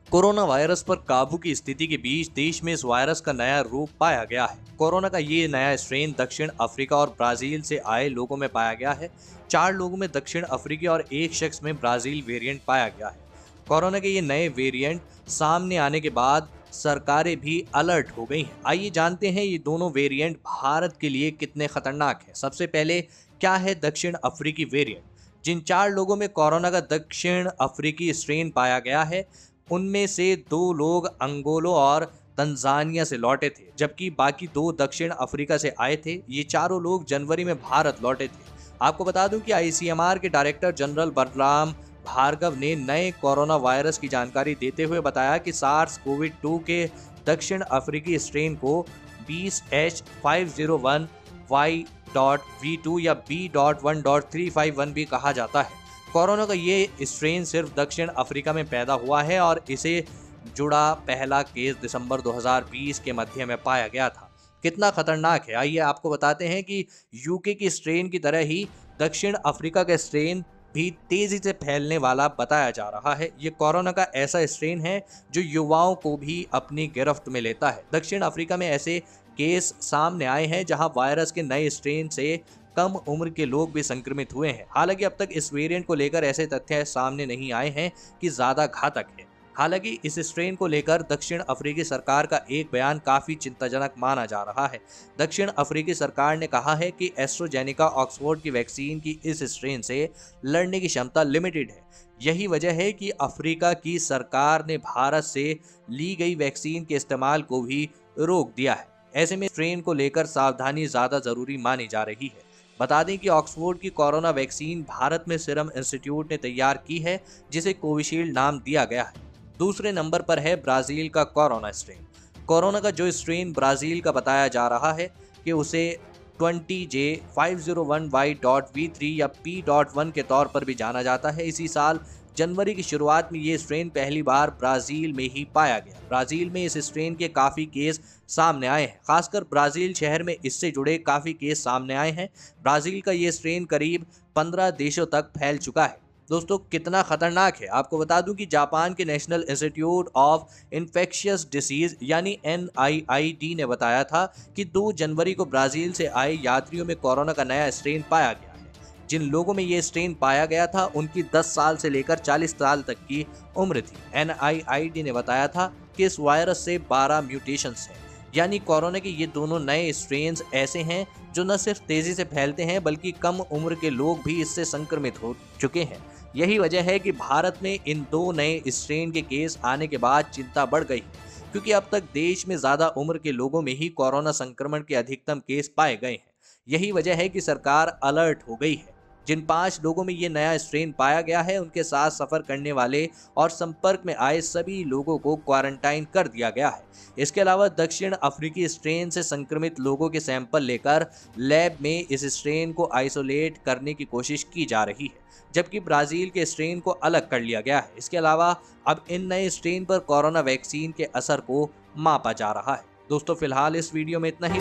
Corona virus पर काबू की स्थिति के बीच देश में इस वायरस का नया रूप पाया गया है। कोरोना का ये नया स्ट्रेन दक्षिण अफ्रीका और ब्राजील से आए लोगों में पाया गया है। 4 लोगों में दक्षिण अफ्रीकी और एक शख्स में ब्राजील वेरिएंट पाया गया है। कोरोना के ये नए वेरिएंट सामने आने के बाद सरकारें भी अलर्ट हो गई हैं। आइए जानते हैं ये दोनों वेरिएंट भारत के लिए कितने खतरनाक हैं। सबसे पहले, क्या है दक्षिण अफ्रीकी वेरिएंट? जिन 4 लोगों में कोरोना का दक्षिण अफ्रीकी स्ट्रेन पाया गया है, उनमें से 2 लोग अंगोला और तंजानिया से लौटे थे, जबकि बाकी 2 दक्षिण अफ्रीका से आए थे। ये चारों लोग जनवरी में भारत लौटे थे। आपको बता दूं कि आईसीएमआर के डायरेक्टर जनरल बलराम भार्गव ने नए कोरोना वायरस की जानकारी देते हुए बताया कि सार्स कोविड 2 के दक्षिण अफ्रीकी स्ट्रेन को 20H501Y.V2 या B.1.351 भी कहा जाता है। कोरोना का ये स्ट्रेन सिर्फ दक्षिण अफ्रीका में पैदा हुआ है और इसे जुड़ा पहला केस दिसंबर 2020 के मध्य में पाया गया था। कितना खतरनाक है, आइए आपको बताते हैं कि यूके की स्ट्रेन की तरह ही दक्षिण अफ्रीका का स्ट्रेन भी तेजी से फैलने वाला बताया जा रहा है। ये कोरोना का ऐसा स्ट्रेन है जो युवाओं को भी अपनी गिरफ्त में लेता है। दक्षिण अफ्रीका में ऐसे केस सामने आए हैं जहां वायरस के नए स्ट्रेन से कम उम्र के लोग भी संक्रमित हुए हैं। हालांकि अब तक इस वेरिएंट को लेकर ऐसे तथ्य सामने नहीं आए हैं कि ज्यादा घातक है। हालांकि इस स्ट्रेन को लेकर दक्षिण अफ्रीकी सरकार का एक बयान काफी चिंताजनक माना जा रहा है। दक्षिण अफ्रीकी सरकार ने कहा है कि एस्ट्राजेनेका ऑक्सफोर्ड की वैक्सीन की इस स्ट्रेन से लड़ने की क्षमता लिमिटेड है। यही वजह है कि अफ्रीका की सरकार ने भारत से ली गई वैक्सीन के इस्तेमाल को भी रोक दिया है। ऐसे में स्ट्रेन को लेकर सावधानी ज्यादा जरूरी मानी जा रही है। बता दें कि ऑक्सफोर्ड की कोरोना वैक्सीन भारत में सीरम इंस्टीट्यूट ने तैयार की है, जिसे कोविशील्ड नाम दिया गया है। दूसरे नंबर पर है ब्राजील का कोरोना स्ट्रेन। कोरोना का जो स्ट्रेन ब्राजील का बताया जा रहा है कि उसे 20J501Y.V3 या P.1 के तौर पर भी जाना जाता है। इसी साल जनवरी की शुरुआत में ये स्ट्रेन पहली बार ब्राजील में ही पाया गया। ब्राजील में इस स्ट्रेन के काफ़ी केस सामने आए हैं, खासकर ब्राजील शहर में इससे जुड़े काफ़ी केस सामने आए हैं। ब्राजील का ये स्ट्रेन करीब 15 देशों तक फैल चुका है। दोस्तों, कितना खतरनाक है, आपको बता दूं कि जापान के national institute of infectious disease यानी NIID ने बताया था कि 2 जनवरी को ब्राजील से आए यात्रियों में कोरोना का नया स्ट्रेन पाया गया है। जिन लोगों में ये स्ट्रेन पाया गया था उनकी 10 साल से लेकर 40 साल तक की उम्र थी। NIID ने बताया था कि इस वायरस से 12 म्यूटेशंस हैं, यानी कोरोना के ये दोनों नए स्ट्रेन्स ऐसे हैं जो न सिर्फ तेजी से फैलते हैं बल्कि कम उम्र के लोग भी इससे संक्रमित हो चुके हैं। यही वजह है कि भारत में इन 2 नए स्ट्रेन के केस आने के बाद चिंता बढ़ गई है, क्योंकि अब तक देश में ज्यादा उम्र के लोगों में ही कोरोना संक्रमण के अधिकतम केस पाए गए हैं। यही वजह है कि सरकार अलर्ट हो गई है। जिन 5 लोगों में ये नया स्ट्रेन पाया गया है उनके साथ सफर करने वाले और संपर्क में आए सभी लोगों को क्वारंटाइन कर दिया गया है। इसके अलावा दक्षिण अफ्रीकी स्ट्रेन से संक्रमित लोगों के सैंपल लेकर लैब में इस स्ट्रेन को आइसोलेट करने की कोशिश की जा रही है, जबकि ब्राजील के स्ट्रेन को अलग कर लिया गया है। इसके अलावा अब इन नए स्ट्रेन पर कोरोना वैक्सीन के असर को मापा जा रहा है। दोस्तों, फिलहाल इस वीडियो में इतना ही।